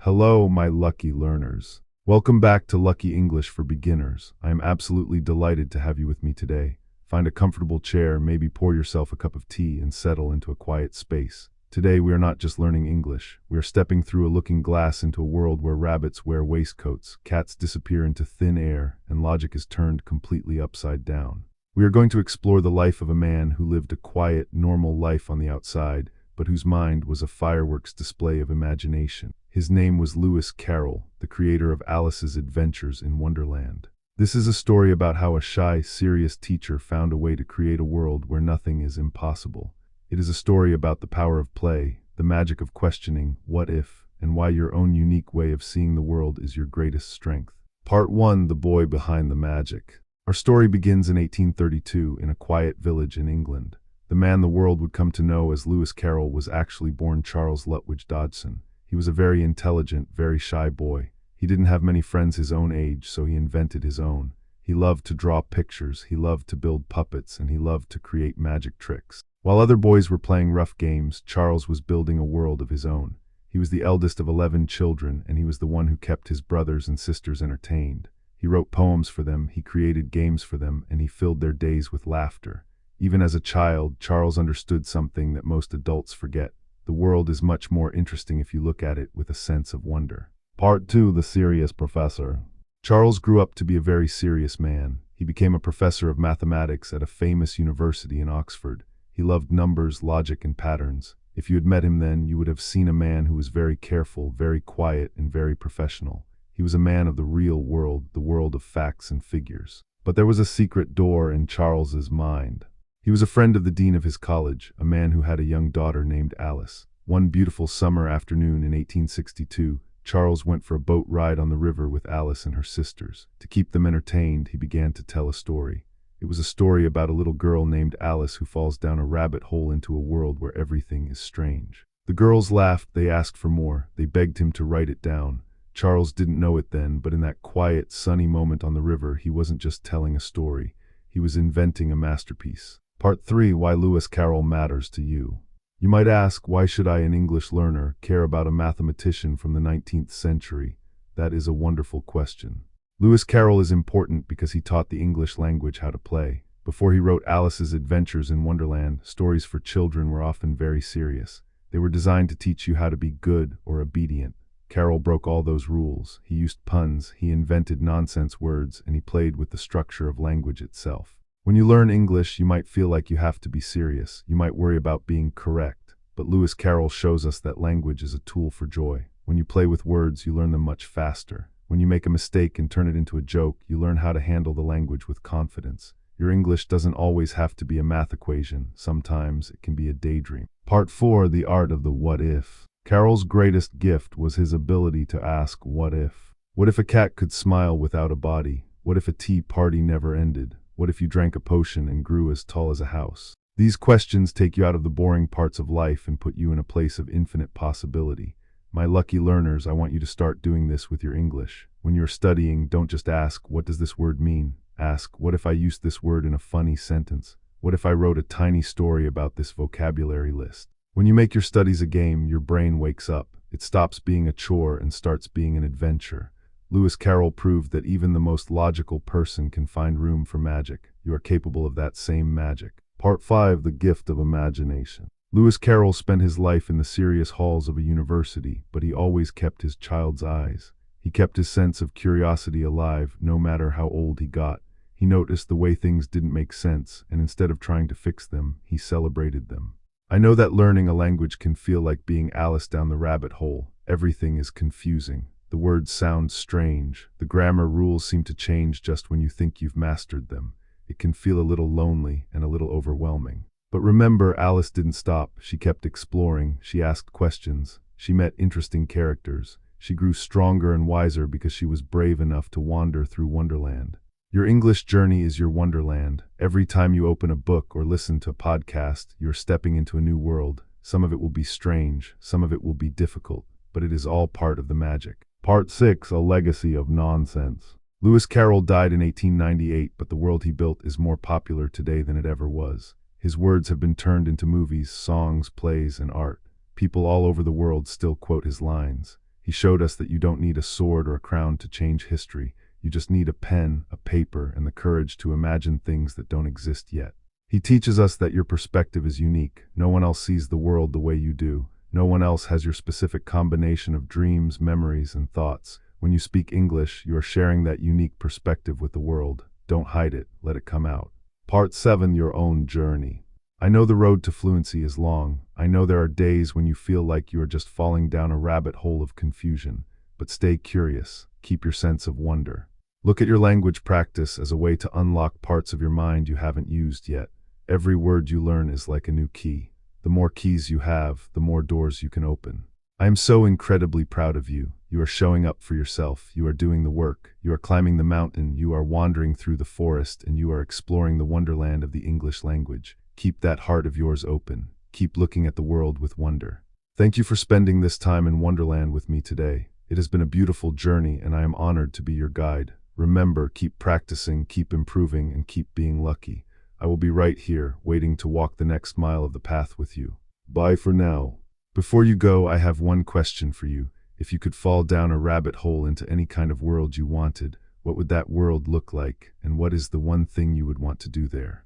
Hello, my lucky learners. Welcome back to Lucky English for Beginners. I am absolutely delighted to have you with me today. Find a comfortable chair, maybe pour yourself a cup of tea, and settle into a quiet space. Today, we are not just learning English. We are stepping through a looking glass into a world where rabbits wear waistcoats, cats disappear into thin air, and logic is turned completely upside down. We are going to explore the life of a man who lived a quiet, normal life on the outside, but whose mind was a fireworks display of imagination. His name was Lewis Carroll, the creator of Alice's Adventures in Wonderland. This is a story about how a shy, serious teacher found a way to create a world where nothing is impossible. It is a story about the power of play, the magic of questioning, what if, and why your own unique way of seeing the world is your greatest strength. Part 1: The Boy Behind the Magic. Our story begins in 1832 in a quiet village in England. The man the world would come to know as Lewis Carroll was actually born Charles Lutwidge Dodson. He was a very intelligent, very shy boy. He didn't have many friends his own age, so he invented his own. He loved to draw pictures, he loved to build puppets, and he loved to create magic tricks. While other boys were playing rough games, Charles was building a world of his own. He was the eldest of 11 children, and he was the one who kept his brothers and sisters entertained. He wrote poems for them, he created games for them, and he filled their days with laughter. Even as a child, Charles understood something that most adults forget. The world is much more interesting if you look at it with a sense of wonder. Part 2: The Serious Professor. Charles grew up to be a very serious man. He became a professor of mathematics at a famous university in Oxford. He loved numbers, logic, and patterns. If you had met him then, you would have seen a man who was very careful, very quiet, and very professional. He was a man of the real world, the world of facts and figures. But there was a secret door in Charles's mind. He was a friend of the dean of his college, a man who had a young daughter named Alice. One beautiful summer afternoon in 1862, Charles went for a boat ride on the river with Alice and her sisters. To keep them entertained, he began to tell a story. It was a story about a little girl named Alice who falls down a rabbit hole into a world where everything is strange. The girls laughed, they asked for more, they begged him to write it down. Charles didn't know it then, but in that quiet, sunny moment on the river, he wasn't just telling a story. He was inventing a masterpiece. Part 3: Why Lewis Carroll Matters to You. You might ask, why should I, an English learner, care about a mathematician from the 19th century? That is a wonderful question. Lewis Carroll is important because he taught the English language how to play. Before he wrote Alice's Adventures in Wonderland, stories for children were often very serious. They were designed to teach you how to be good or obedient. Carroll broke all those rules. He used puns, he invented nonsense words, and he played with the structure of language itself. When you learn English, you might feel like you have to be serious. You might worry about being correct. But Lewis Carroll shows us that language is a tool for joy. When you play with words, you learn them much faster. When you make a mistake and turn it into a joke, you learn how to handle the language with confidence. Your English doesn't always have to be a math equation. Sometimes it can be a daydream. Part 4: The Art of the What If. Carroll's greatest gift was his ability to ask what if. What if a cat could smile without a body? What if a tea party never ended? What if you drank a potion and grew as tall as a house? These questions take you out of the boring parts of life and put you in a place of infinite possibility. My lucky learners, I want you to start doing this with your English. When you're studying, don't just ask, what does this word mean? Ask, what if I used this word in a funny sentence? What if I wrote a tiny story about this vocabulary list? When you make your studies a game, your brain wakes up. It stops being a chore and starts being an adventure. Lewis Carroll proved that even the most logical person can find room for magic. You are capable of that same magic. Part 5: The Gift of Imagination. Lewis Carroll spent his life in the serious halls of a university, but he always kept his child's eyes. He kept his sense of curiosity alive, no matter how old he got. He noticed the way things didn't make sense, and instead of trying to fix them, he celebrated them. I know that learning a language can feel like being Alice down the rabbit hole. Everything is confusing. The words sound strange. The grammar rules seem to change just when you think you've mastered them. It can feel a little lonely and a little overwhelming. But remember, Alice didn't stop. She kept exploring. She asked questions. She met interesting characters. She grew stronger and wiser because she was brave enough to wander through Wonderland. Your English journey is your Wonderland. Every time you open a book or listen to a podcast, you're stepping into a new world. Some of it will be strange. Some of it will be difficult. But it is all part of the magic. Part 6: A Legacy of Nonsense. Lewis Carroll died in 1898, but the world he built is more popular today than it ever was. His words have been turned into movies, songs, plays, and art. People all over the world still quote his lines. He showed us that you don't need a sword or a crown to change history. You just need a pen, a paper, and the courage to imagine things that don't exist yet. He teaches us that your perspective is unique. No one else sees the world the way you do. No one else has your specific combination of dreams, memories, and thoughts. When you speak English, you are sharing that unique perspective with the world. Don't hide it, let it come out. Part 7, Your Own Journey. I know the road to fluency is long. I know there are days when you feel like you are just falling down a rabbit hole of confusion. But stay curious. Keep your sense of wonder. Look at your language practice as a way to unlock parts of your mind you haven't used yet. Every word you learn is like a new key. The more keys you have, the more doors you can open. I am so incredibly proud of you. You are showing up for yourself. You are doing the work. You are climbing the mountain. You are wandering through the forest, and you are exploring the wonderland of the English language. Keep that heart of yours open. Keep looking at the world with wonder. Thank you for spending this time in Wonderland with me today. It has been a beautiful journey, and I am honored to be your guide. Remember, keep practicing, keep improving, and keep being lucky. I will be right here, waiting to walk the next mile of the path with you. Bye for now. Before you go, I have one question for you. If you could fall down a rabbit hole into any kind of world you wanted, what would that world look like, and what is the one thing you would want to do there?